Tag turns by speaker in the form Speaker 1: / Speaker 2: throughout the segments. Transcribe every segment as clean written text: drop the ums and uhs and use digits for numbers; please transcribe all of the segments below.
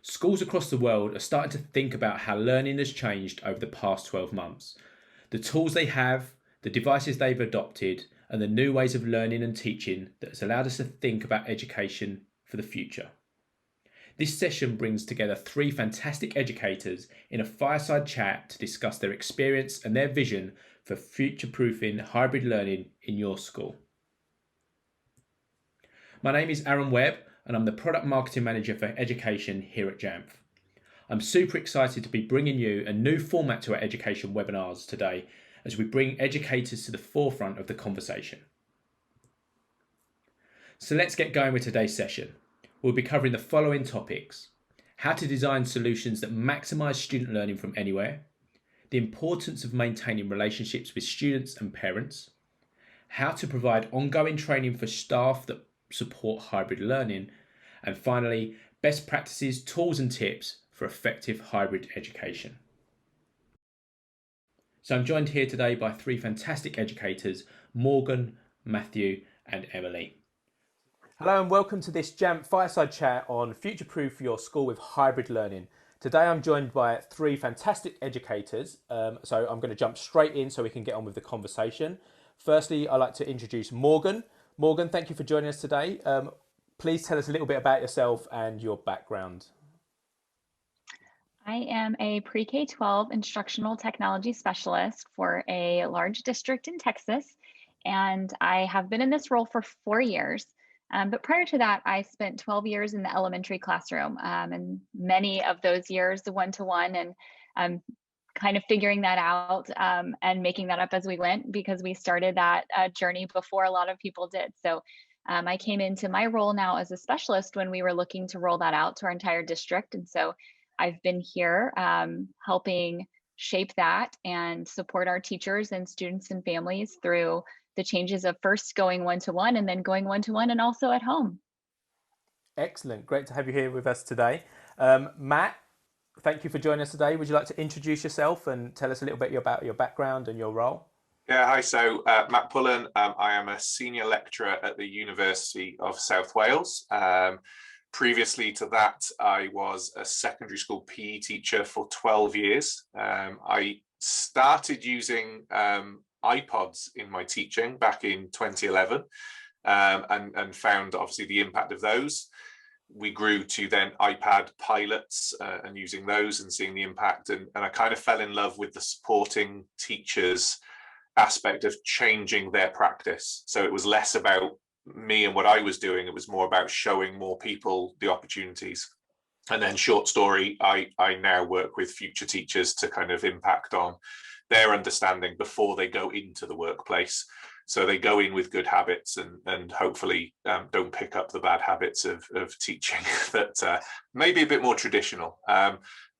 Speaker 1: Schools across the world are starting to think about how learning has changed over the past 12 months. The tools they have, the devices they've adopted, and the new ways of learning and teaching that has allowed us to think about education for the future. This session brings together three fantastic educators in a fireside chat to discuss their experience and their vision for future-proofing hybrid learning in your school. My name is Aaron Webb, and I'm the Product Marketing Manager for Education here at Jamf. I'm super excited to be bringing you a new format to our education webinars today as we bring educators to the forefront of the conversation. So let's get going with today's session. We'll be covering the following topics: how to design solutions that maximize student learning from anywhere, the importance of maintaining relationships with students and parents, how to provide ongoing training for staff that support hybrid learning, and finally, best practices, tools and tips for effective hybrid education. So I'm joined here today by three fantastic educators, Morgan, Matthew and Emily. Hello and welcome to this Jamf fireside chat on future-proof your school with hybrid learning. Today I'm joined by three fantastic educators, so I'm going to jump straight in so we can get on with the conversation. Firstly, I'd like to introduce Morgan. Morgan, thank you for joining us today. Please tell us a little bit about yourself and your background.
Speaker 2: I am a pre-K-12 instructional technology specialist for a large district in Texas, and I have been in this role for 4 years. But prior to that, I spent 12 years in the elementary classroom, and many of those years the one-to-one, and kind of figuring that out and making that up as we went, because we started that journey before a lot of people did. So I came into my role now as a specialist when we were looking to roll that out to our entire district. And so I've been here helping shape that and support our teachers and students and families through the changes of first going one-to-one and then going one-to-one and also at home.
Speaker 1: Excellent. Great to have you here with us today. Matt, thank you for joining us today. Would you like to introduce yourself and tell us a little bit about your background and your role?
Speaker 3: Yeah, hi. So Matt Pullen, I am a senior lecturer at the University of South Wales. Previously to that, I was a secondary school PE teacher for 12 years. I started using iPods in my teaching back in 2011 and found obviously the impact of those. We grew to then iPad pilots and using those and seeing the impact. And I kind of fell in love with the supporting teachers aspect of changing their practice. So it was less about me and what I was doing. It was more about showing more people the opportunities. And then short story, I now work with future teachers to kind of impact on their understanding before they go into the workplace. So they go in with good habits and hopefully don't pick up the bad habits of teaching that may be a bit more traditional. I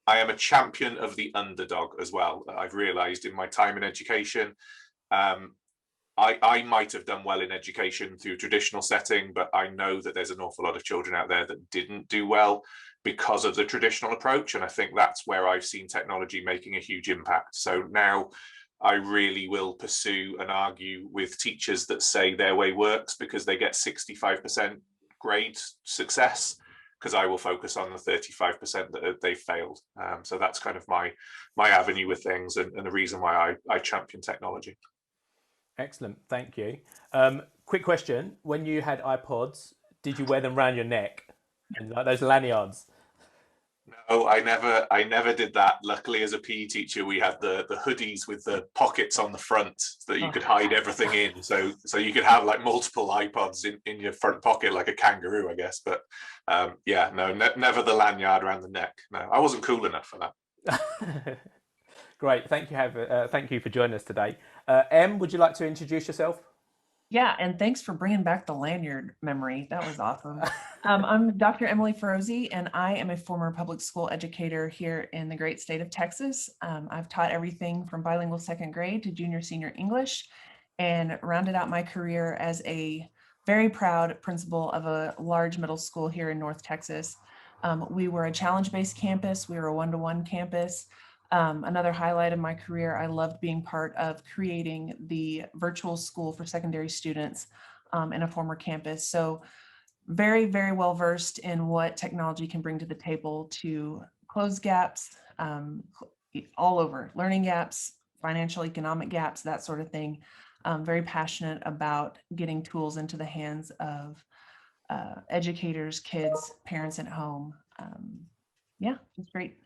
Speaker 3: am a champion of the underdog as well. I've realized in my time in education, I might have done well in education through a traditional setting, but I know that there's an awful lot of children out there that didn't do well because of the traditional approach. And I think that's where I've seen technology making a huge impact. So now I really will pursue and argue with teachers that say their way works because they get 65% grade success, because I will focus on the 35% that they failed. So that's kind of my avenue with things and the reason why I champion technology.
Speaker 1: Excellent, thank you. Quick question, when you had iPods, did you wear them around your neck and like those lanyards?
Speaker 3: No, I never did that. Luckily, as a PE teacher, we had the hoodies with the pockets on the front so that you could hide everything in. So you could have like multiple iPods in your front pocket, like a kangaroo, I guess. But yeah, no, never the lanyard around the neck. No, I wasn't cool enough for that.
Speaker 1: Great, thank you for joining us today. Em, would you like to introduce yourself?
Speaker 4: Yeah, and thanks for bringing back the lanyard memory. That was awesome. I'm Dr. Emily Ferozy, and I am a former public school educator here in the great state of Texas. I've taught everything from bilingual second grade to junior senior English, and rounded out my career as a very proud principal of a large middle school here in North Texas. We were a challenge-based campus. We were a one-to-one campus. Another highlight of my career, I loved being part of creating the virtual school for secondary students in a former campus. So very, very well versed in what technology can bring to the table to close gaps, all over, learning gaps, financial, economic gaps, that sort of thing. Very passionate about getting tools into the hands of educators, kids, parents at home. Yeah, it's great.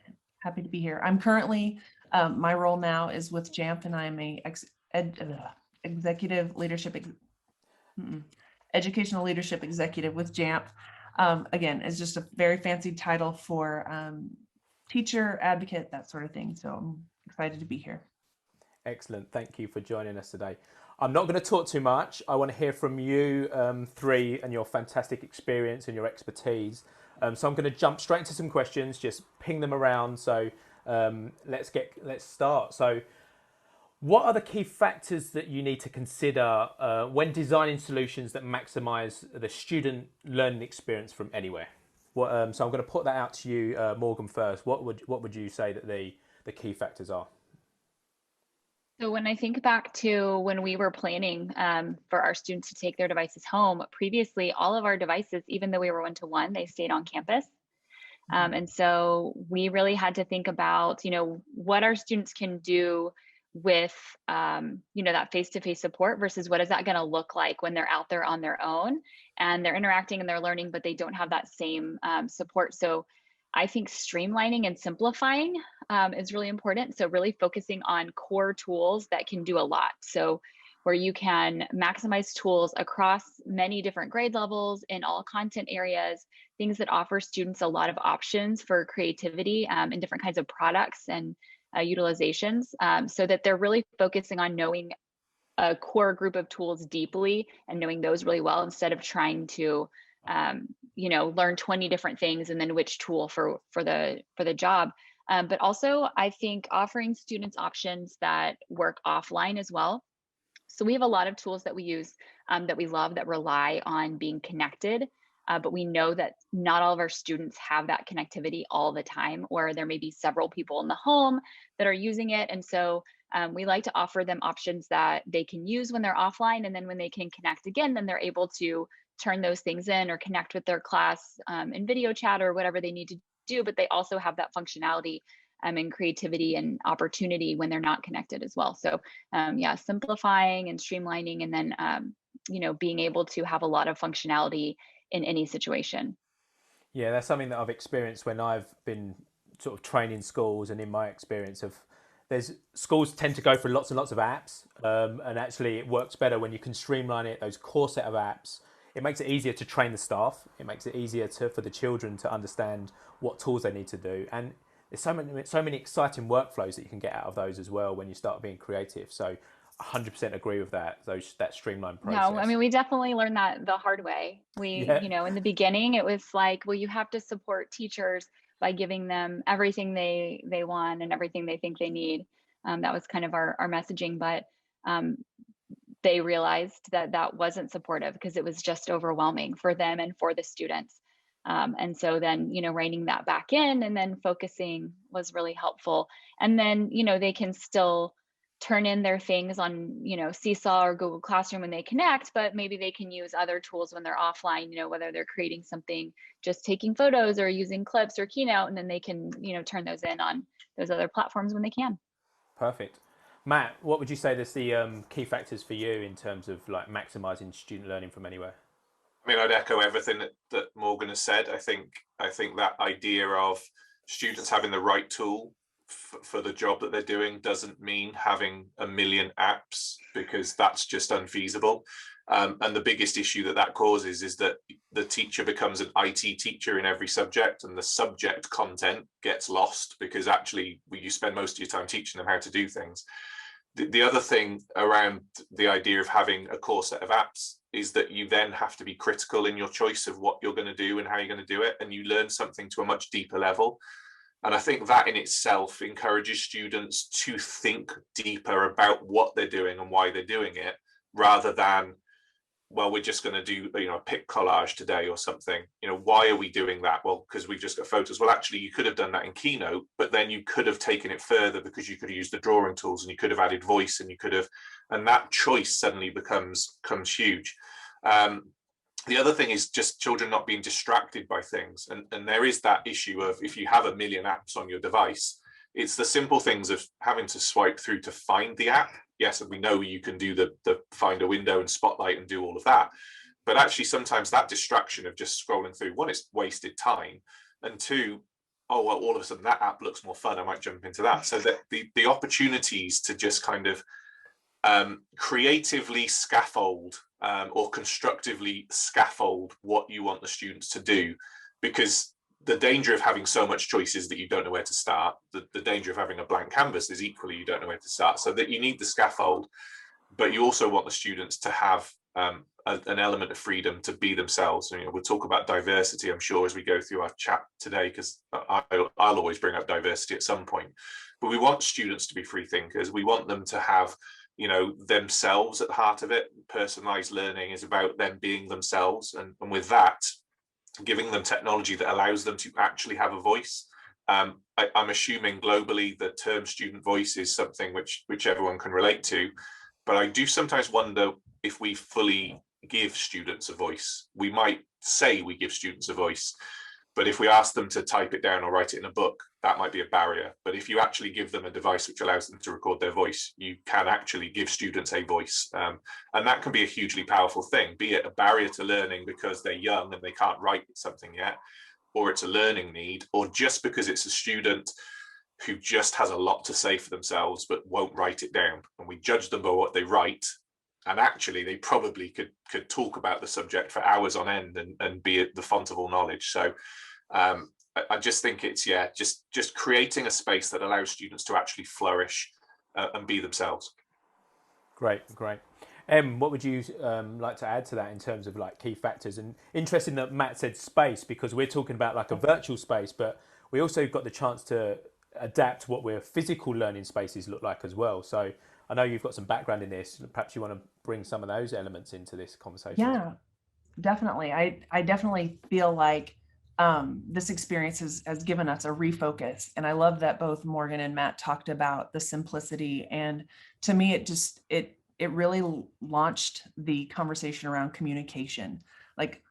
Speaker 4: Happy to be here. I'm currently, my role now is with JAMP, and I'm a executive leadership, educational leadership executive with JAMP. Again, it's just a very fancy title for teacher, advocate, that sort of thing. So I'm excited to be here.
Speaker 1: Excellent. Thank you for joining us today. I'm not going to talk too much. I want to hear from you three and your fantastic experience and your expertise. So I'm going to jump straight into some questions, just ping them around. So let's start. So what are the key factors that you need to consider when designing solutions that maximize the student learning experience from anywhere? So I'm going to put that out to you, Morgan, first. What would you say that the key factors are?
Speaker 2: So when I think back to when we were planning for our students to take their devices home, previously all of our devices, even though we were one-to-one, they stayed on campus. And so we really had to think about, what our students can do with, that face-to-face support versus what is that going to look like when they're out there on their own and they're interacting and they're learning, but they don't have that same support. So I think streamlining and simplifying is really important. So really focusing on core tools that can do a lot. So where you can maximize tools across many different grade levels in all content areas, things that offer students a lot of options for creativity and different kinds of products and utilizations, so that they're really focusing on knowing a core group of tools deeply and knowing those really well instead of trying to learn 20 different things and then which tool for the job. But also I think offering students options that work offline as well. So we have a lot of tools that we use that we love that rely on being connected, but we know that not all of our students have that connectivity all the time, or there may be several people in the home that are using it. And so we like to offer them options that they can use when they're offline, and then when they can connect again, then they're able to turn those things in or connect with their class in video chat or whatever they need to do, but they also have that functionality and creativity and opportunity when they're not connected as well. So simplifying and streamlining, and then being able to have a lot of functionality in any situation.
Speaker 1: Yeah, that's something that I've experienced when I've been sort of training schools, and in my experience of schools tend to go for lots and lots of apps, and actually it works better when you can streamline it, those core set of apps. It makes it easier to train the staff. It makes it easier for the children to understand what tools they need to do. And there's so many exciting workflows that you can get out of those as well when you start being creative. So 100% agree with that streamlined process.
Speaker 2: No, I mean, we definitely learned that the hard way. In the beginning, it was like, well, you have to support teachers by giving them everything they want and everything they think they need. That was kind of our messaging, but they realized that wasn't supportive because it was just overwhelming for them and for the students. And so then, reining that back in and then focusing was really helpful. And then, they can still turn in their things on, Seesaw or Google Classroom when they connect, but maybe they can use other tools when they're offline, whether they're creating something, just taking photos or using clips or Keynote, and then they can, turn those in on those other platforms when they can.
Speaker 1: Perfect. Matt, what would you say is the key factors for you in terms of like maximizing student learning from anywhere?
Speaker 3: I mean, I'd echo everything that Morgan has said. I think that idea of students having the right tool for the job that they're doing doesn't mean having a million apps, because that's just unfeasible. And the biggest issue that causes is that the teacher becomes an IT teacher in every subject, and the subject content gets lost because actually you spend most of your time teaching them how to do things. The other thing around the idea of having a core set of apps is that you then have to be critical in your choice of what you're going to do and how you're going to do it, and you learn something to a much deeper level. And I think that in itself encourages students to think deeper about what they're doing and why they're doing it, rather than, well, we're just going to do a pic collage today or something. Why are we doing that? Well, because we've just got photos. Well, actually, you could have done that in Keynote, but then you could have taken it further because you could have used the drawing tools, and you could have added voice, and you could have, and that choice suddenly becomes huge. The other thing is just children not being distracted by things. And there is that issue of, if you have a million apps on your device, it's the simple things of having to swipe through to find the app. Yes, and we know you can do the find a window and spotlight and do all of that. But actually, sometimes that distraction of just scrolling through, one, it's wasted time. And two, oh, well, all of a sudden that app looks more fun, I might jump into that. So that the opportunities to just kind of creatively scaffold or constructively scaffold what you want the students to do, because the danger of having so much choice is that you don't know where to start. The danger of having a blank canvas is equally you don't know where to start. So that you need the scaffold, but you also want the students to have an element of freedom to be themselves. And, we'll talk about diversity, I'm sure, as we go through our chat today, because I'll always bring up diversity at some point. But we want students to be free thinkers. We want them to have, themselves at the heart of it. Personalized learning is about them being themselves. And with that, giving them technology that allows them to actually have a voice. I'm assuming globally the term student voice is something which everyone can relate to. But I do sometimes wonder if we fully give students a voice. We might say we give students a voice, but if we ask them to type it down or write it in a book, that might be a barrier. But if you actually give them a device which allows them to record their voice, you can actually give students a voice. And that can be a hugely powerful thing, be it a barrier to learning because they're young and they can't write something yet, or it's a learning need, or just because it's a student who just has a lot to say for themselves but won't write it down, and we judge them by what they write, and actually they probably could talk about the subject for hours on end and be at the font of all knowledge. So I just think it's just creating a space that allows students to actually flourish and be themselves.
Speaker 1: Great. What would you like to add to that in terms of like key factors? And interesting that Matt said space, because we're talking about like a virtual space, but we also got the chance to adapt what our physical learning spaces look like as well. So I know you've got some background in this. Perhaps you want to bring some of those elements into this conversation.
Speaker 4: Yeah, definitely. I definitely feel like this experience has given us a refocus. And I love that both Morgan and Matt talked about the simplicity. And to me, it really launched the conversation around communication. Like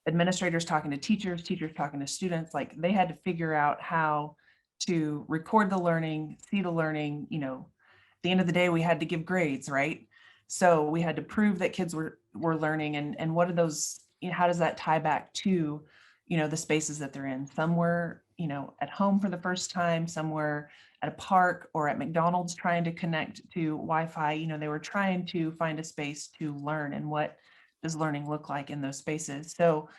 Speaker 4: administrators talking to teachers talking to students, like they had to figure out how to record the learning, see the learning. At the end of the day, we had to give grades, right? So we had to prove that kids were learning, and what are those, how does that tie back to, the spaces that they're in? Some were, at home for the first time, some were at a park or at McDonald's trying to connect to Wi-Fi. They were trying to find a space to learn, and what does learning look like in those spaces? So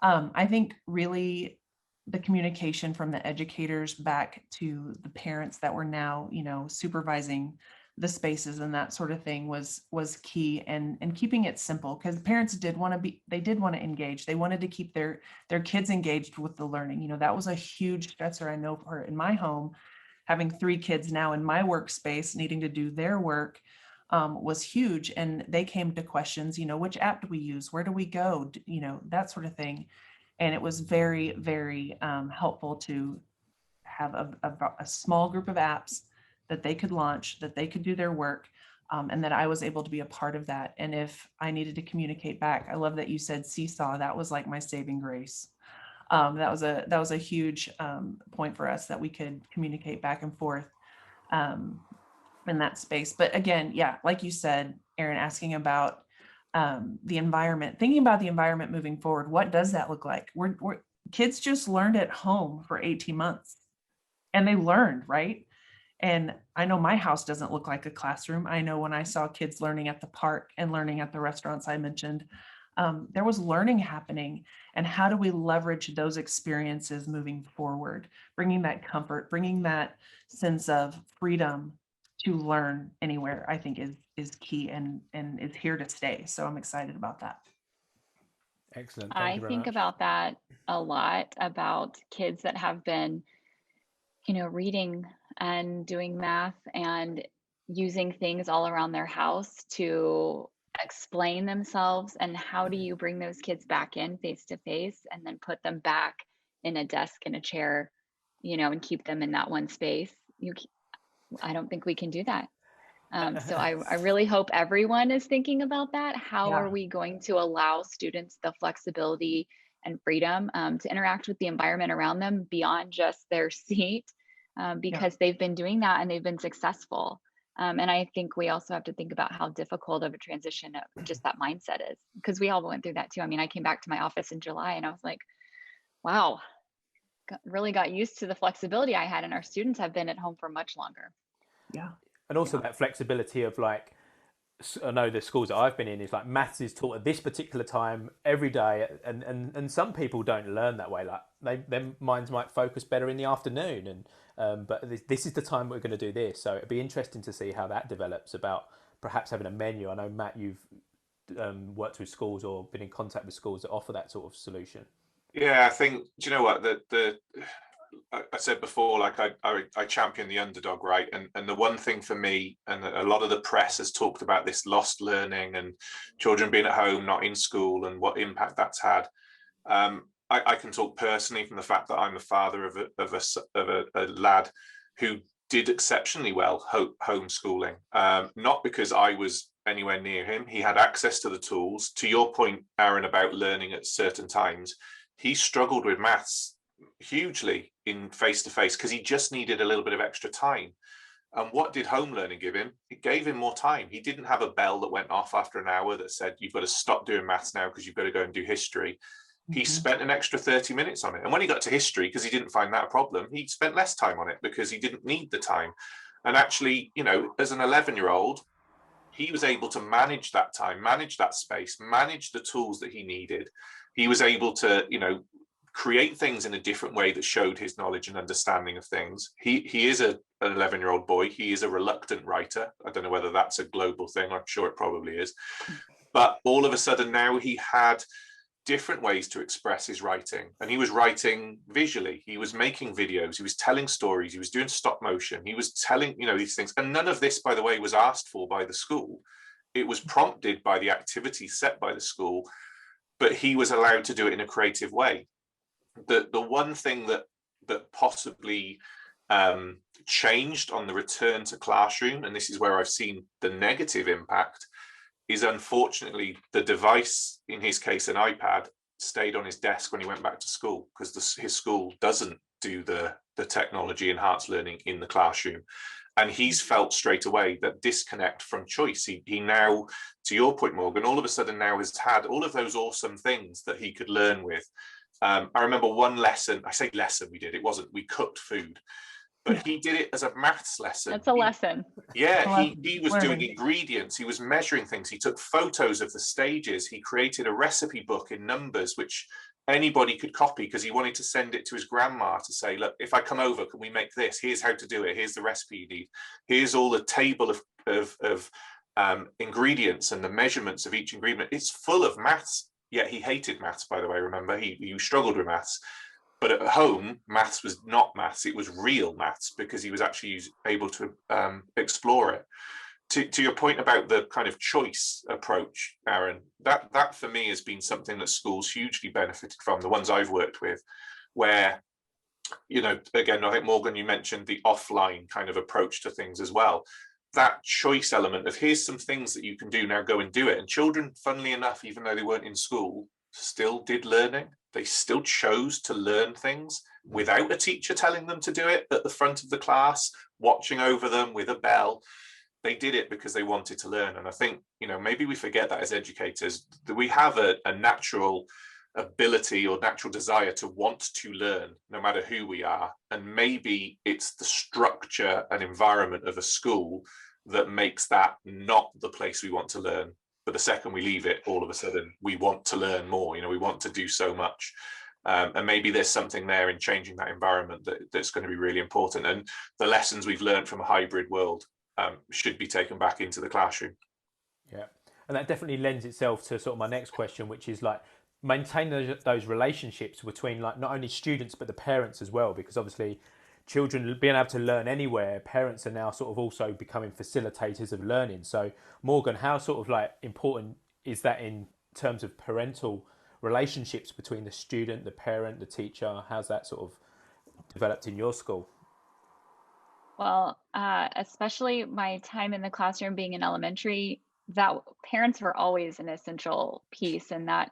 Speaker 4: I think really the communication from the educators back to the parents that were now, supervising the spaces and that sort of thing was key, and keeping it simple, because parents did want to engage. They wanted to keep their kids engaged with the learning. That was a huge stressor. I know for in my home, having 3 kids now in my workspace needing to do their work was huge. And they came to questions, which app do we use? Where do we go? That sort of thing. And it was very, very helpful to have a small group of apps that they could launch, that they could do their work, and that I was able to be a part of that. And if I needed to communicate back, I love that you said seesaw. That was like my saving grace. That was a huge point for us, that we could communicate back and forth in that space. But again, yeah, like you said, Aaron, asking about the environment, thinking about the environment moving forward. What does that look like? Kids just learned at home for 18 months, and they learned, right? And I know my house doesn't look like a classroom. I know when I saw kids learning at the park and learning at the restaurants I mentioned, there was learning happening. And how do we leverage those experiences moving forward? Bringing that comfort, bringing that sense of freedom to learn anywhere, I think is key and is here to stay. So I'm excited about that.
Speaker 1: Excellent. Thank you very
Speaker 2: I think
Speaker 1: much.
Speaker 2: about that a lot, about kids that have been, reading and doing math and using things all around their house to explain themselves. And how do you bring those kids back in face to face and then put them back in a desk and a chair, and keep them in that one space? I don't think we can do that. So I really hope everyone is thinking about that. How
Speaker 4: Yeah.
Speaker 2: are we going to allow students the flexibility and freedom to interact with the environment around them beyond just their seat, because they've been doing that and they've been successful. And I think we also have to think about how difficult of a transition just that mindset is, because we all went through that too. I mean, I came back to my office in July and I was like, wow, really got used to the flexibility I had, and our students have been at home for much longer.
Speaker 4: Yeah.
Speaker 1: And also that flexibility of like, I know the schools that I've been in is like maths is taught at this particular time every day, and some people don't learn that way. Like their minds might focus better in the afternoon, and but this is the time we're going to do this. So it'd be interesting to see how that develops. About perhaps having a menu. I know Matt, you've worked with schools or been in contact with schools that offer that sort of solution.
Speaker 3: Yeah, I think, do you know what, I said before, like I champion the underdog, right? And the one thing for me, and a lot of the press has talked about this lost learning and children being at home, not in school, and what impact that's had. I can talk personally from the fact that I'm the father of a lad who did exceptionally well homeschooling. Not because I was anywhere near him. He had access to the tools. To your point, Aaron, about learning at certain times, he struggled with maths hugely in face-to-face because he just needed a little bit of extra time. And what did home learning give him? It gave him more time. He didn't have a bell that went off after an hour that said, you've got to stop doing maths now because you've got to go and do history. He spent an extra 30 minutes on it. And when he got to history, because he didn't find that a problem, he spent less time on it because he didn't need the time. And actually, you know, as an 11-year-old, he was able to manage that time, manage that space, manage the tools that he needed. He was able to, you know, create things in a different way that showed his knowledge and understanding of things. He is an 11-year-old boy. He is a reluctant writer. I don't know whether that's a global thing. I'm sure it probably is. But all of a sudden now he had different ways to express his writing, and he was writing visually, he was making videos, he was telling stories, he was doing stop motion, he was telling, you know, these things. And none of this, by the way, was asked for by the school. It was prompted by the activities set by the school, but he was allowed to do it in a creative way. The one thing that possibly changed on the return to classroom, and this is where I've seen the negative impact, is unfortunately the device, in his case an iPad, stayed on his desk when he went back to school, because his school doesn't do the technology enhanced learning in the classroom. And he's felt straight away that disconnect from choice. He now, to your point, Morgan, all of a sudden now has had all of those awesome things that he could learn with. I remember one lesson, I say lesson we did, it wasn't, we cooked food, but he did it as a maths lesson.
Speaker 2: That's a lesson.
Speaker 3: Yeah, he was doing ingredients, he was measuring things, he took photos of the stages, he created a recipe book in numbers, which anybody could copy, because he wanted to send it to his grandma to say, look, if I come over, can we make this? Here's how to do it. Here's the recipe you need. Here's all the table of ingredients and the measurements of each ingredient. It's full of maths. Yet he hated maths, by the way, remember, he struggled with maths. But at home, maths was not maths, it was real maths, because he was actually able to explore it. To your point about the kind of choice approach, Aaron, that for me has been something that schools hugely benefited from, the ones I've worked with, where, you know, again, I think Morgan, you mentioned the offline kind of approach to things as well. That choice element of here's some things that you can do, now go and do it. And children, funnily enough, even though they weren't in school, still did learning. They still chose to learn things without a teacher telling them to do it at the front of the class, watching over them with a bell. They did it because they wanted to learn. And I think, you know, maybe we forget that as educators, that we have a natural ability or natural desire to want to learn, no matter who we are. And maybe it's the structure and environment of a school that makes that not the place we want to learn. But the second we leave it, all of a sudden we want to learn more, you know, we want to do so much. And maybe there's something there in changing that environment that's going to be really important. And the lessons we've learned from a hybrid world should be taken back into the classroom.
Speaker 1: Yeah, and that definitely lends itself to sort of my next question, which is like maintain those relationships between like not only students but the parents as well, because obviously children being able to learn anywhere, parents are now sort of also becoming facilitators of learning. So Morgan, how sort of like important is that in terms of parental relationships between the student, the parent, the teacher? How's that sort of developed in your school?
Speaker 2: Well, especially my time in the classroom being in elementary, that parents were always an essential piece, and that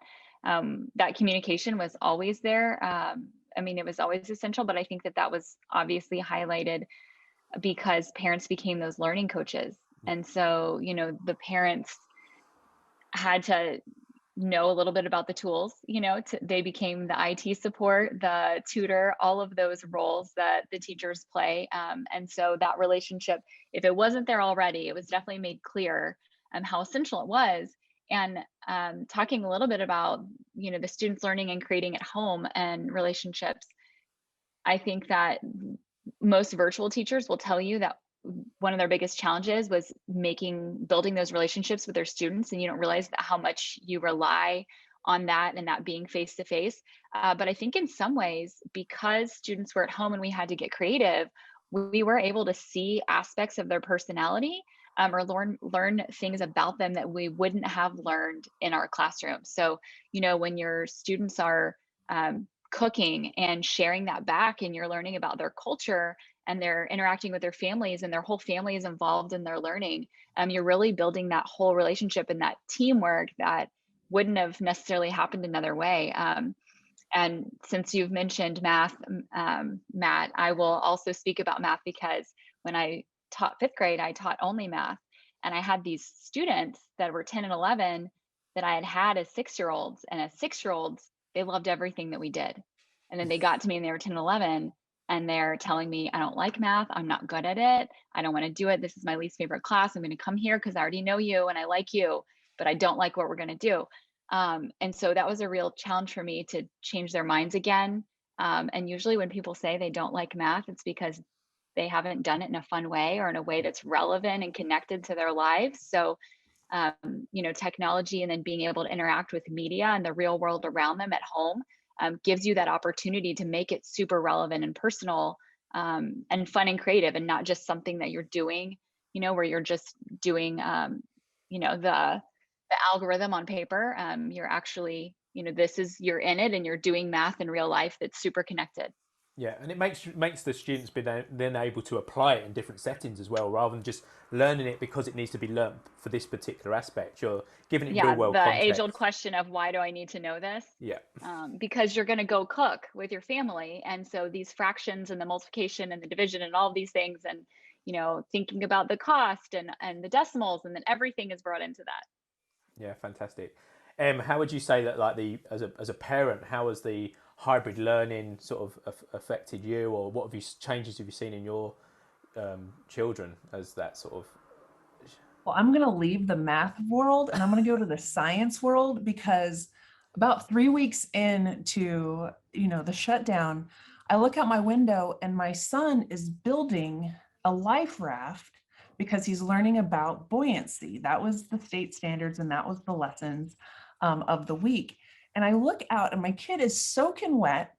Speaker 2: communication was always there. I mean, it was always essential, but I think that was obviously highlighted because parents became those learning coaches. And so, the parents had to know a little bit about the tools, they became the IT support, the tutor, all of those roles that the teachers play. And so that relationship, if it wasn't there already, it was definitely made clear how essential it was. And talking a little bit about, the students learning and creating at home and relationships, I think that most virtual teachers will tell you that one of their biggest challenges was building those relationships with their students, and you don't realize how much you rely on that and that being face to face. But I think in some ways, because students were at home and we had to get creative, we were able to see aspects of their personality, or learn things about them that we wouldn't have learned in our classroom. So, when your students are cooking and sharing that back, and you're learning about their culture, and they're interacting with their families, and their whole family is involved in their learning, you're really building that whole relationship and that teamwork that wouldn't have necessarily happened another way. And since you've mentioned math, Matt, I will also speak about math, because when I taught fifth grade, I taught only math. And I had these students that were 10 and 11 that I had as 6-year-olds, and as 6-year-olds, they loved everything that we did. And then they got to me and they were 10 and 11, and they're telling me, I don't like math. I'm not good at it. I don't want to do it. This is my least favorite class. I'm going to come here because I already know you and I like you, but I don't like what we're going to do. And so that was a real challenge for me to change their minds again. And usually when people say they don't like math, it's because they haven't done it in a fun way or in a way that's relevant and connected to their lives. So, technology and then being able to interact with media and the real world around them at home gives you that opportunity to make it super relevant and personal, and fun and creative, and not just something that you're doing, where you're just doing, the algorithm on paper. You're actually, you're in it and you're doing math in real life that's super connected.
Speaker 1: Yeah, and it makes the students be then able to apply it in different settings as well, rather than just learning it because it needs to be learned for this particular aspect. You're giving it real
Speaker 2: Yeah,
Speaker 1: world
Speaker 2: the age old
Speaker 1: context.
Speaker 2: question of why do I need to know this?
Speaker 1: Yeah,
Speaker 2: Because you're going to go cook with your family. And so these fractions and the multiplication and the division and all of these things, and, thinking about the cost and the decimals, and then everything is brought into that.
Speaker 1: yeah, fantastic. How would you say that, like, as a parent, how has the hybrid learning sort of affected you, or what changes have you seen in your children as that sort of?
Speaker 4: Well, I'm going to leave the math world and I'm going to go to the science world, because about 3 weeks into, the shutdown, I look out my window and my son is building a life raft because he's learning about buoyancy. That was the state standards and that was the lessons of the week. And I look out and my kid is soaking wet,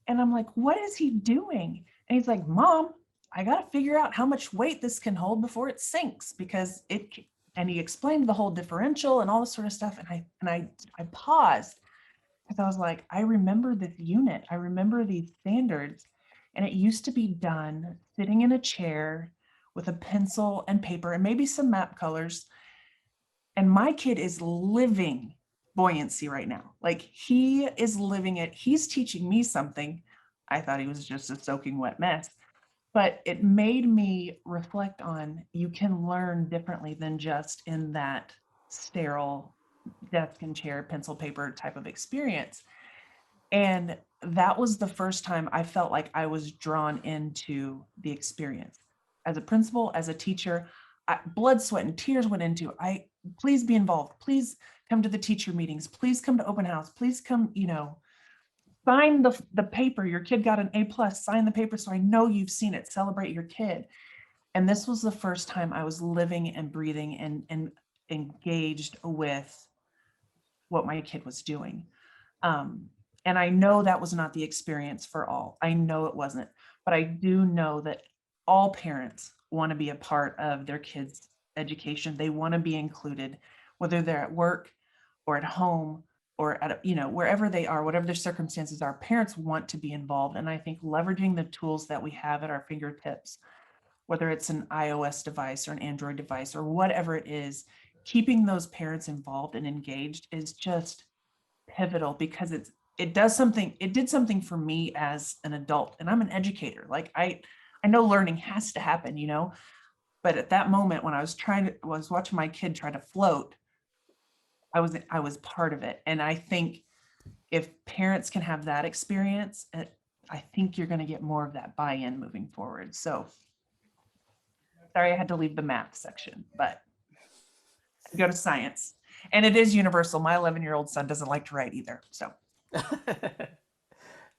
Speaker 4: and I'm like, what is he doing? And he's like, Mom, I got to figure out how much weight this can hold before it sinks, because and he explained the whole differential and all this sort of stuff. And I paused, because I was like, I remember this unit. I remember these standards. And it used to be done sitting in a chair with a pencil and paper and maybe some map colors. And my kid is living buoyancy right now. Like, he is living it. He's teaching me something. I thought he was just a soaking wet mess, but it made me reflect on, you can learn differently than just in that sterile desk and chair, pencil, paper type of experience. And that was the first time I felt like I was drawn into the experience. As a principal, as a teacher, blood, sweat, and tears went into, please be involved. Please come to the teacher meetings. Please come to open house. Please come, sign the paper. Your kid got an A+, sign the paper so I know you've seen it. Celebrate your kid. And this was the first time I was living and breathing and engaged with what my kid was doing. And I know that was not the experience for all. I know it wasn't, but I do know that all parents want to be a part of their kids' education. They want to be included, whether they're at work or at home or at, wherever they are, whatever their circumstances are. Parents want to be involved. And I think leveraging the tools that we have at our fingertips whether it's an iOS device or an Android device or whatever it is, keeping those parents involved and engaged is just pivotal, because it did something for me as an adult, and I'm an educator. Like I know learning has to happen, but at that moment when I was watching my kid try to float, I was part of it. And I think if parents can have that experience, I think you're going to get more of that buy-in moving forward. So sorry, I had to leave the math section, but I go to science, and it is universal. My 11-year-old son doesn't like to write either. So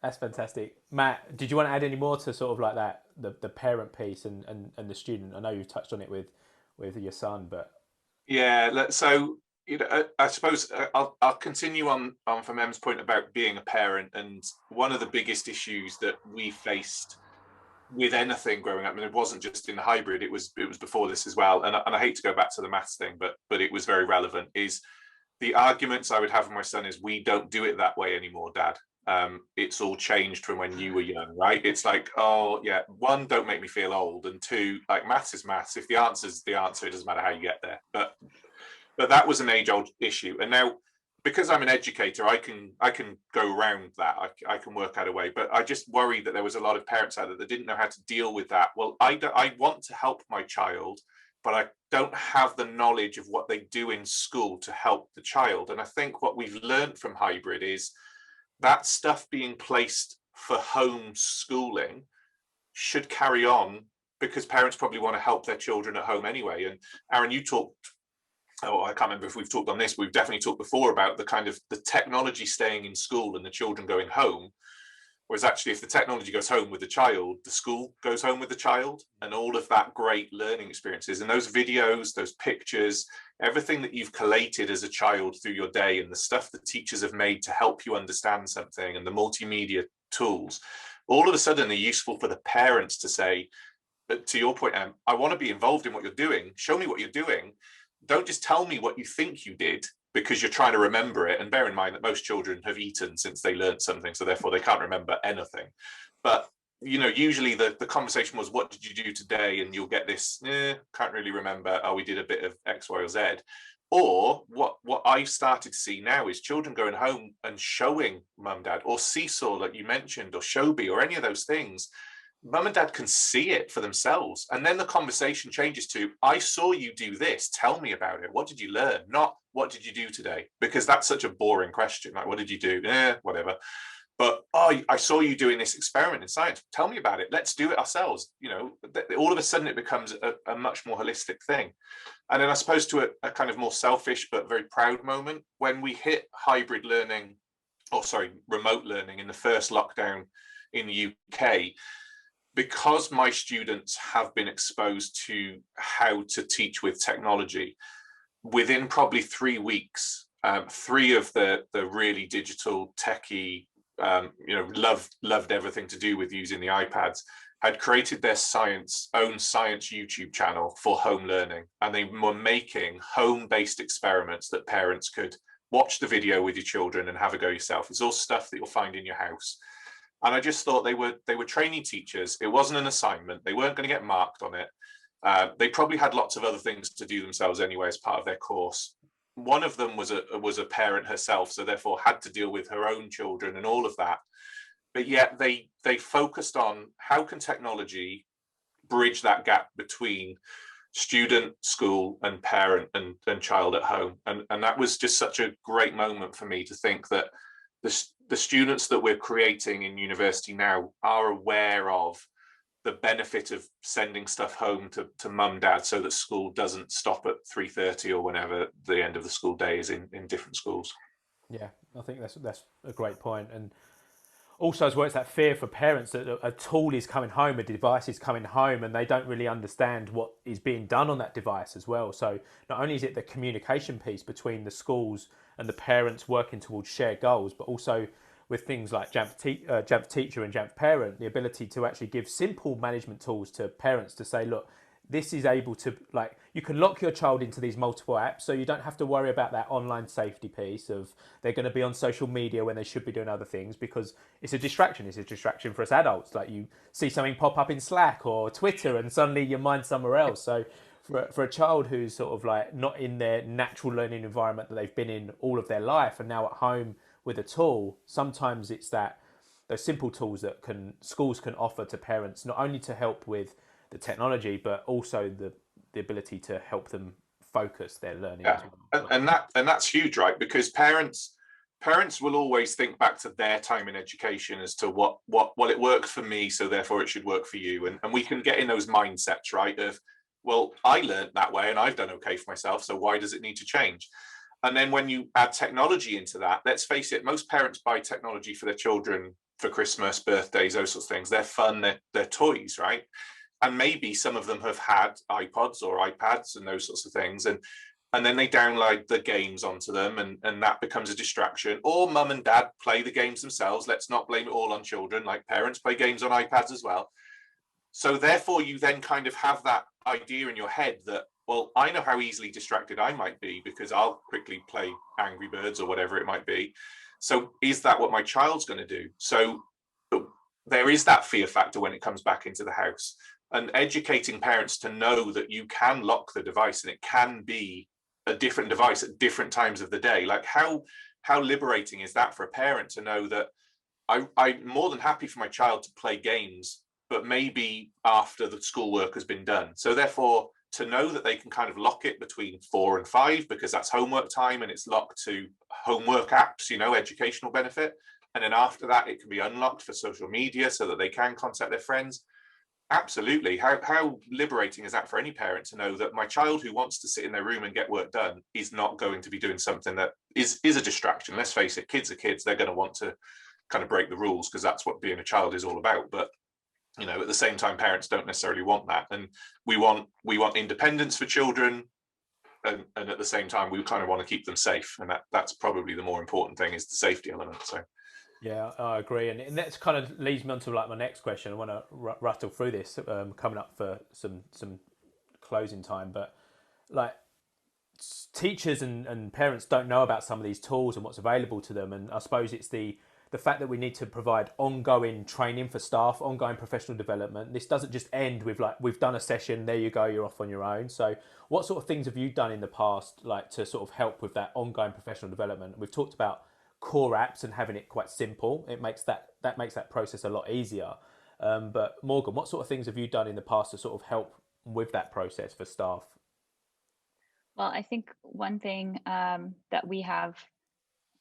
Speaker 1: That's fantastic. Matt, did you want to add any more to sort of like that, the parent piece and the student? I know you've touched on it with your son, but
Speaker 3: Yeah, so I suppose I'll continue on from Em's point about being a parent. And one of the biggest issues that we faced with anything growing up, and it wasn't just in the hybrid, it was before this as well. And I hate to go back to the maths thing, but it was very relevant. Is the arguments I would have with my son is, we don't do it that way anymore, Dad. It's all changed from when you were young, right? It's like, oh yeah, one, don't make me feel old, and two, like, maths is maths. If the answer's the answer, it doesn't matter how you get there. But that was an age-old issue, and now, because I'm an educator, I can go around that. I can work out a way. But I just worry that there was a lot of parents out there that didn't know how to deal with that. Well, I want to help my child, but I don't have the knowledge of what they do in school to help the child. And I think what we've learned from hybrid is that stuff being placed for home schooling should carry on, because parents probably want to help their children at home anyway. And Aaron, you talked, I can't remember if we've talked on this, but we've definitely talked before about the kind of the technology staying in school and the children going home. Whereas actually, if the technology goes home with the child, the school goes home with the child, and all of that great learning experiences and those videos, those pictures, everything that you've collated as a child through your day, and the stuff that teachers have made to help you understand something, and the multimedia tools, all of a sudden are useful for the parents to say, to your point, Em, I want to be involved in what you're doing. Show me what you're doing. Don't just tell me what you think you did, because you're trying to remember it. And bear in mind that most children have eaten since they learned something, so therefore they can't remember anything. But usually the conversation was, what did you do today? And you'll get this, can't really remember. Oh, we did a bit of X, Y, or Z. Or what I've started to see now is children going home and showing mum, dad, or Seesaw, like you mentioned, or Showbie, or any of those things. Mum and dad can see it for themselves. And then the conversation changes to, I saw you do this. Tell me about it. What did you learn? Not, what did you do today? Because that's such a boring question. Like, what did you do? Whatever. But, oh, I saw you doing this experiment in science. Tell me about it. Let's do it ourselves. All of a sudden it becomes a much more holistic thing. And then I suppose to a kind of more selfish but very proud moment, when we hit hybrid learning, remote learning in the first lockdown in the UK, because my students have been exposed to how to teach with technology, within probably 3 weeks, 3 of the really digital techie, loved everything to do with using the iPads, had created their own science YouTube channel for home learning. And they were making home-based experiments that parents could watch the video with your children and have a go yourself. It's all stuff that you'll find in your house. And I just thought they were training teachers. It wasn't an assignment. They weren't going to get marked on it. They probably had lots of other things to do themselves anyway as part of their course. One of them was a parent herself, so therefore had to deal with her own children and all of that. But yet they focused on, how can technology bridge that gap between student, school, and parent and child at home. And that was just such a great moment for me to think that the students that we're creating in university now are aware of the benefit of sending stuff home to mum, dad, so that school doesn't stop at 3:30 or whenever the end of the school day is in different schools.
Speaker 1: Yeah, I think that's a great point. And also as well, it's that fear for parents that a tool is coming home, a device is coming home, and they don't really understand what is being done on that device as well. So not only is it the communication piece between the schools and the parents working towards shared goals, but also with things like Jamf Teacher and Jamf Parent, the ability to actually give simple management tools to parents to say, look, this is able to, like, you can lock your child into these multiple apps, so you don't have to worry about that online safety piece of they're going to be on social media when they should be doing other things, because it's a distraction. It's a distraction for us adults. Like, you see something pop up in Slack or Twitter and suddenly your mind's somewhere else. So for a child who's sort of like not in their natural learning environment that they've been in all of their life and now at home with a tool, sometimes it's that those simple tools that schools can offer to parents, not only to help with the technology, but also the ability to help them focus their learning as well.
Speaker 3: And that's huge, right? Because parents will always think back to their time in education as to what it worked for me, so therefore it should work for you. And we can get in those mindsets, right? Of, well, I learned that way and I've done okay for myself, so why does it need to change? And then when you add technology into that, let's face it, most parents buy technology for their children for Christmas, birthdays, those sorts of things. They're fun, they're toys, right? And maybe some of them have had iPods or iPads and those sorts of things. And then they download the games onto them, and that becomes a distraction. Or mum and dad play the games themselves. Let's not blame it all on children. Like, parents play games on iPads as well. So therefore, you then kind of have that idea in your head that, well, I know how easily distracted I might be because I'll quickly play Angry Birds or whatever it might be. So is that what my child's going to do? So there is that fear factor when it comes back into the house. And educating parents to know that you can lock the device and it can be a different device at different times of the day. Like, how liberating is that for a parent to know that I'm more than happy for my child to play games, but maybe after the schoolwork has been done. So therefore, to know that they can kind of lock it between 4 and 5 because that's homework time and it's locked to homework apps, educational benefit. And then after that, it can be unlocked for social media so that they can contact their friends. Absolutely. How liberating is that for any parent to know that my child who wants to sit in their room and get work done is not going to be doing something that is a distraction? Let's face it, kids are kids. They're going to want to kind of break the rules because that's what being a child is all about. But at the same time, parents don't necessarily want that, and we want independence for children, and at the same time, we kind of want to keep them safe, and that's probably the more important thing, is the safety element. So.
Speaker 1: Yeah, I agree, and that kind of leads me on to like my next question. I want to rattle through this, coming up for some closing time, but like teachers and parents don't know about some of these tools and what's available to them, and I suppose it's the fact that we need to provide ongoing training for staff, ongoing professional development. This doesn't just end with like, we've done a session, there you go, you're off on your own. So what sort of things have you done in the past, like, to sort of help with that ongoing professional development? We've talked about core apps and having it quite simple. It makes that process a lot easier. But Morgan, what sort of things have you done in the past to sort of help with that process for staff?
Speaker 2: Well, I think one thing that we have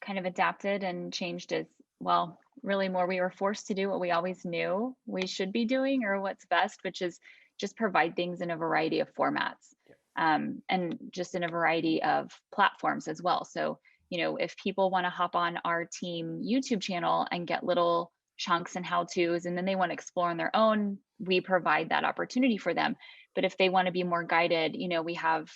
Speaker 2: kind of adapted and changed is, well, really more we were forced to do what we always knew we should be doing, or what's best, which is just provide things in a variety of formats, and just in a variety of platforms as well. So, if people want to hop on our team YouTube channel and get little chunks and how-tos, and then they want to explore on their own, we provide that opportunity for them. But if they want to be more guided, we have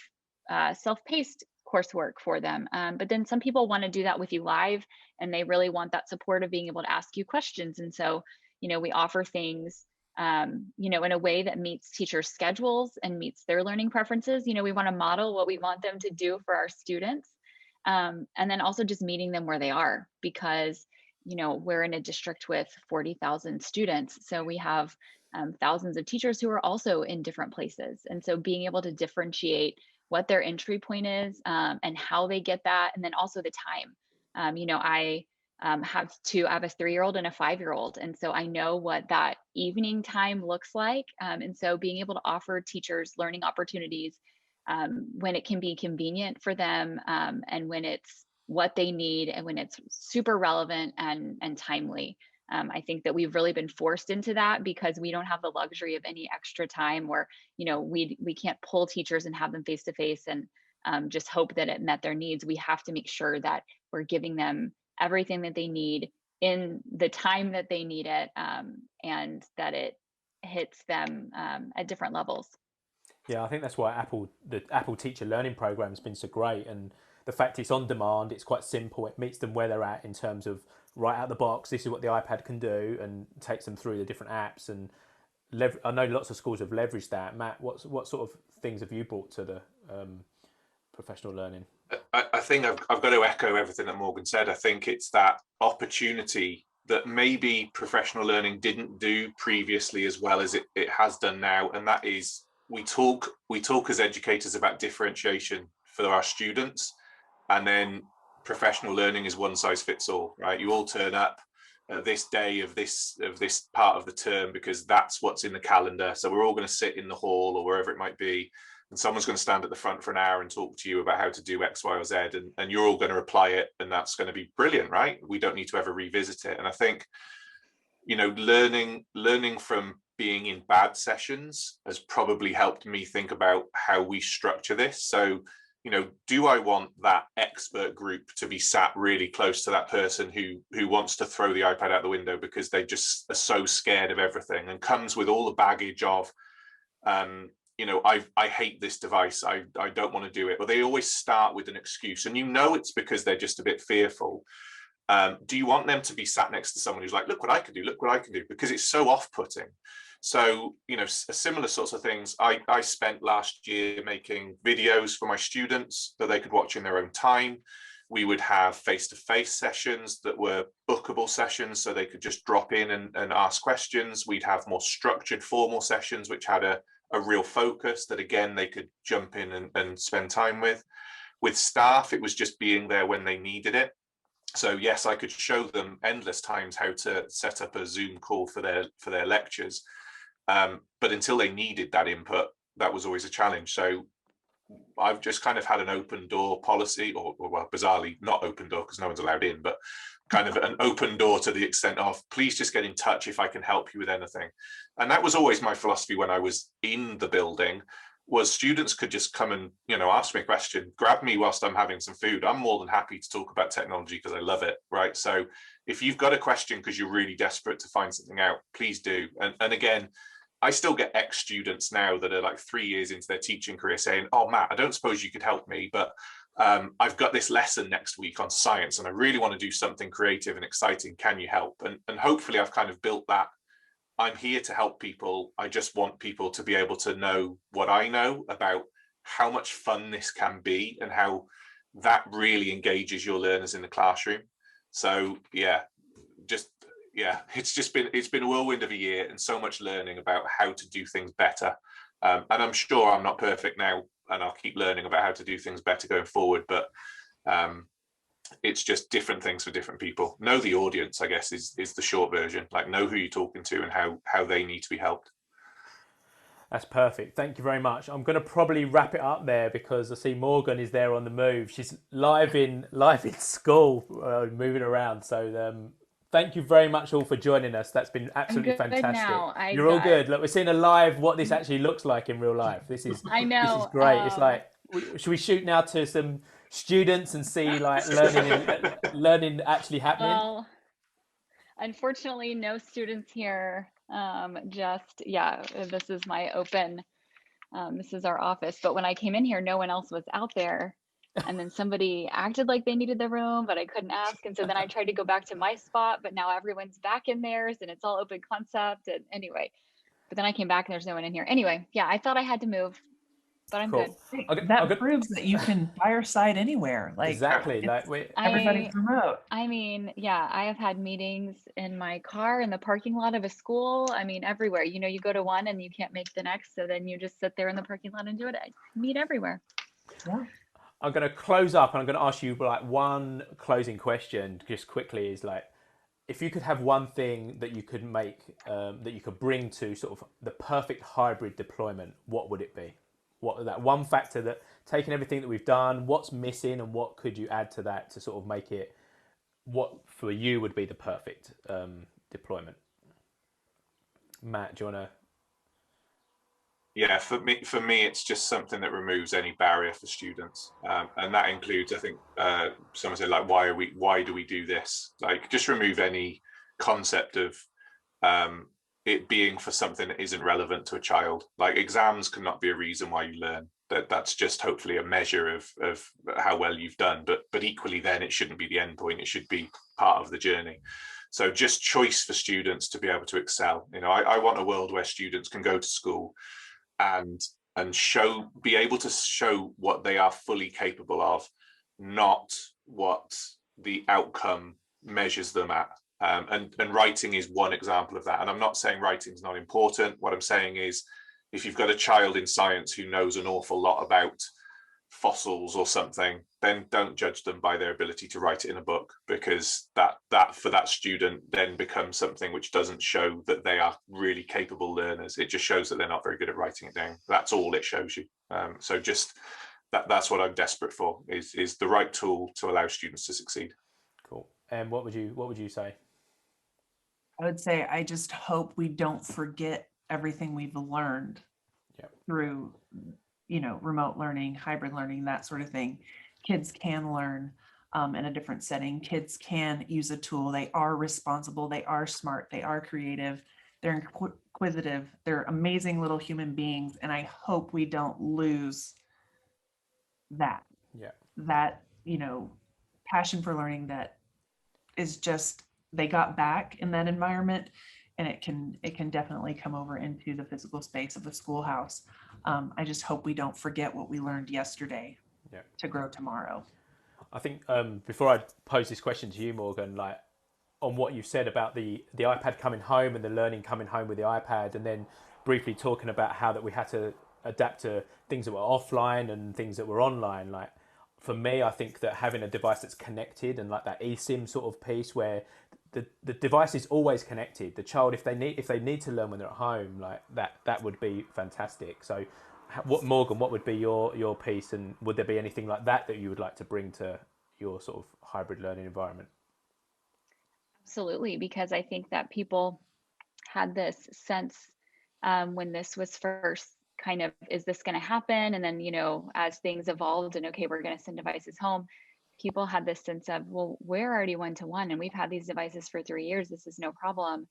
Speaker 2: self-paced coursework for them. But then some people want to do that with you live, and they really want that support of being able to ask you questions. And so, we offer things, in a way that meets teachers' schedules and meets their learning preferences. We want to model what we want them to do for our students. And then also just meeting them where they are, because, we're in a district with 40,000 students. So we have thousands of teachers who are also in different places. And so being able to differentiate what their entry point is, and how they get that, and then also the time. I have a 3-year-old and a 5-year-old, and so I know what that evening time looks like. And so being able to offer teachers learning opportunities when it can be convenient for them, and when it's what they need, and when it's super relevant and timely. I think that we've really been forced into that because we don't have the luxury of any extra time, or, we can't pull teachers and have them face to face and just hope that it met their needs. We have to make sure that we're giving them everything that they need in the time that they need it, and that it hits them at different levels.
Speaker 1: Yeah, I think that's why the Apple Teacher Learning Program has been so great, and the fact it's on demand, it's quite simple, it meets them where they're at in terms of right out the box, this is what the iPad can do, and takes them through the different apps. And I know lots of schools have leveraged that. Matt, what sort of things have you brought to the professional learning?
Speaker 3: I think I've got to echo everything that Morgan said. I think it's that opportunity that maybe professional learning didn't do previously as well as it has done now, and that is we talk as educators about differentiation for our students, and then professional learning is one size fits all, right? You all turn up at this day of this part of the term because that's what's in the calendar, so we're all going to sit in the hall or wherever it might be, and someone's going to stand at the front for an hour and talk to you about how to do X, Y, or Z, and you're all going to apply it, and that's going to be brilliant, right? We don't need to ever revisit it. And I think, you know, learning from being in bad sessions has probably helped me think about how we structure this. So, you know, do I want that expert group to be sat really close to that person who wants to throw the iPad out the window because they just are so scared of everything and comes with all the baggage of, you know, I hate this device, I don't want to do it, or they always start with an excuse, and you know it's because they're just a bit fearful. Do you want them to be sat next to someone who's like, look what I can do, look what I can do, because it's so off-putting? So, you know, similar sorts of things. I spent last year making videos for my students that they could watch in their own time. We would have face-to-face sessions that were bookable sessions, so they could just drop in and ask questions. We'd have more structured formal sessions, which had a real focus that, again, they could jump in and spend time with. With staff, it was just being there when they needed it. So yes, I could show them endless times how to set up a Zoom call for their lectures. But until they needed that input, that was always a challenge. So I've just kind of had an open door policy, or well, bizarrely not open door because no one's allowed in, but kind of an open door to the extent of, please just get in touch if I can help you with anything. And that was always my philosophy when I was in the building, was students could just come and, you know, ask me a question, grab me whilst I'm having some food. I'm more than happy to talk about technology because I love it, right? So if you've got a question because you're really desperate to find something out, please do. And again, I still get ex-students now that are like 3 years into their teaching career saying, oh, Matt, I don't suppose you could help me, but I've got this lesson next week on science and I really want to do something creative and exciting. Can you help? And hopefully I've kind of built that. I'm here to help people. I just want people to be able to know what I know about how much fun this can be and how that really engages your learners in the classroom. So yeah, it's been a whirlwind of a year and so much learning about how to do things better. And I'm sure I'm not perfect now, and I'll keep learning about how to do things better going forward. But it's just different things for different people. Know the audience, I guess, is the short version. Like, know who you're talking to and how they need to be helped.
Speaker 1: That's perfect. Thank you very much. I'm going to probably wrap it up there because I see Morgan is there on the move. She's live in school, moving around. So thank you very much all for joining us. That's been absolutely fantastic.
Speaker 2: Now.
Speaker 1: You're all good. Look, we're seeing a live what this actually looks like in real life. This is
Speaker 2: I know.
Speaker 1: This is great. It's like, should we shoot now to some students and see like learning actually happening?
Speaker 2: Well, unfortunately, no students here. This is my open. This is our office. But when I came in here, no one else was out there. And then somebody acted like they needed the room, but I couldn't ask. And so then I tried to go back to my spot, but now everyone's back in theirs and it's all open concept. And anyway, but then I came back and there's no one in here. Anyway, yeah, I thought I had to move, but I'm good.
Speaker 4: That proves that you can fireside anywhere. Like
Speaker 1: exactly, like
Speaker 4: everybody's remote.
Speaker 2: I mean, yeah, I have had meetings in my car, in the parking lot of a school. I mean, everywhere. You know, you go to one and you can't make the next, so then you just sit there in the parking lot and do it. I meet everywhere.
Speaker 4: Yeah.
Speaker 1: I'm going to close up and I'm going to ask you like one closing question just quickly is like, if you could have one thing that you could make, that you could bring to sort of the perfect hybrid deployment, what would it be? What that one factor that, taking everything that we've done, what's missing and what could you add to that to sort of make it what for you would be the perfect deployment? Matt, do you want to?
Speaker 3: Yeah, for me, it's just something that removes any barrier for students, and that includes, I think, someone said like, why do we do this? Like, just remove any concept of it being for something that isn't relevant to a child. Like, exams cannot be a reason why you learn. That's just hopefully a measure of how well you've done. But equally, then it shouldn't be the end point. It should be part of the journey. So just choice for students to be able to excel. I want a world where students can go to school and be able to show what they are fully capable of, not what the outcome measures them at. And writing is one example of that. And I'm not saying writing is not important. What I'm saying is, if you've got a child in science who knows an awful lot about fossils or something, then don't judge them by their ability to write it in a book, because that for that student then becomes something which doesn't show that they are really capable learners. It just shows that they're not very good at writing it down. That's all it shows you. So just that's what I'm desperate for, is the right tool to allow students to succeed.
Speaker 1: Cool. And what would you say?
Speaker 4: I would say I just hope we don't forget everything we've learned through, remote learning, hybrid learning, that sort of thing. Kids can learn in a different setting. Kids can use a tool. They are responsible. They are smart. They are creative. They're inquisitive. They're amazing little human beings. And I hope we don't lose that.
Speaker 1: Yeah.
Speaker 4: That, passion for learning that is just, they got back in that environment, and it can definitely come over into the physical space of the schoolhouse. I just hope we don't forget what we learned yesterday to grow tomorrow.
Speaker 1: I think before I pose this question to you, Morgan, like on what you said about the iPad coming home and the learning coming home with the iPad, and then briefly talking about how that we had to adapt to things that were offline and things that were online. Like for me, I think that having a device that's connected and like that eSIM sort of piece where the device is always connected. The child, if they need to learn when they're at home, like that would be fantastic. So, Morgan, what would be your piece, and would there be anything like that you would like to bring to your sort of hybrid learning environment?
Speaker 2: Absolutely, because I think that people had this sense when this was first kind of, is this going to happen? And then, as things evolved and okay, we're going to send devices home, people had this sense of, well, we're already one-to-one and we've had these devices for 3 years. This is no problem.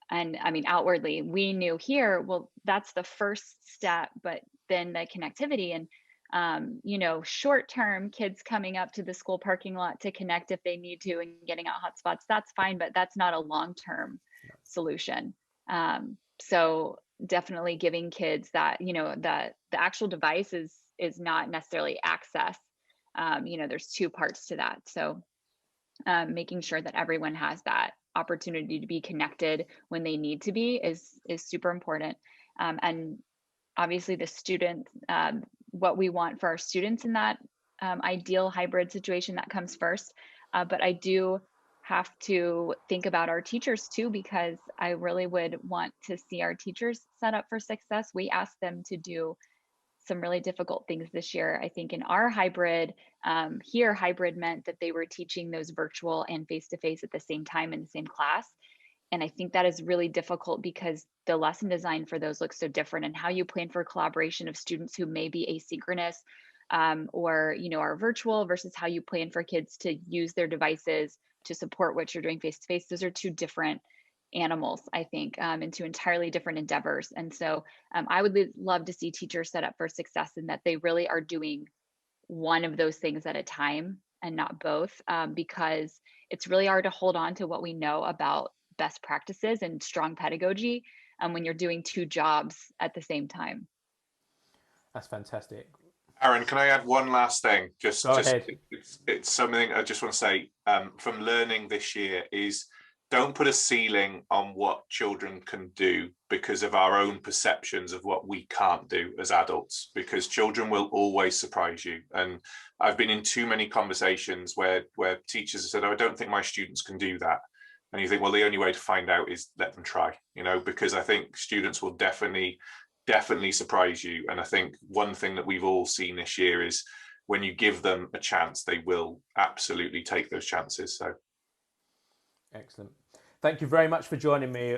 Speaker 2: And I mean, outwardly, we knew here, well, that's the first step, but then the connectivity and, short term, kids coming up to the school parking lot to connect if they need to and getting out hotspots, that's fine, but that's not a long-term solution. So definitely giving kids that, the actual device is not necessarily access. There's two parts to that. So making sure that everyone has that opportunity to be connected when they need to be is super important. And obviously the student, what we want for our students in that ideal hybrid situation, that comes first. But I do have to think about our teachers too, because I really would want to see our teachers set up for success. We asked them to do some really difficult things this year. I think in our hybrid, hybrid meant that they were teaching those virtual and face-to-face at the same time in the same class. And I think that is really difficult because the lesson design for those looks so different, and how you plan for collaboration of students who may be asynchronous or, are virtual versus how you plan for kids to use their devices to support what you're doing face-to-face. Those are two different animals, I think, and two entirely different endeavors. And so I would love to see teachers set up for success in that they really are doing one of those things at a time and not both, because it's really hard to hold on to what we know about best practices and strong pedagogy when you're doing two jobs at the same time.
Speaker 1: That's fantastic.
Speaker 3: Aaron, can I add one last thing?
Speaker 1: Go ahead.
Speaker 3: It's something I just want to say from learning this year is, don't put a ceiling on what children can do because of our own perceptions of what we can't do as adults, because children will always surprise you. And I've been in too many conversations where teachers have said, oh, I don't think my students can do that. And you think, well, the only way to find out is let them try, because I think students will definitely surprise you. And I think one thing that we've all seen this year is when you give them a chance, they will absolutely take those chances. So
Speaker 1: excellent. Thank you very much for joining me.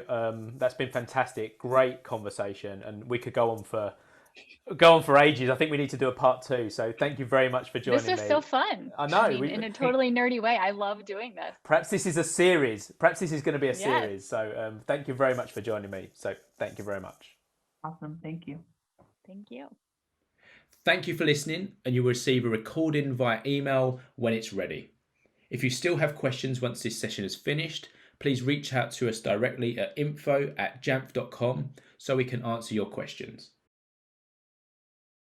Speaker 1: That's been fantastic. Great conversation, and we could go on for ages. I think we need to do a part 2. So thank you very much for joining me.
Speaker 2: This is so fun.
Speaker 1: I know.
Speaker 2: In a totally nerdy way. I love doing this.
Speaker 1: Perhaps this is a series. Perhaps this is going to be a series. So thank you very much for joining me. So thank you very much.
Speaker 4: Awesome. Thank you.
Speaker 2: Thank you.
Speaker 1: Thank you for listening, and you'll receive a recording via email when it's ready. If you still have questions once this session is finished, please reach out to us directly at info@jamf.com so we can answer your questions.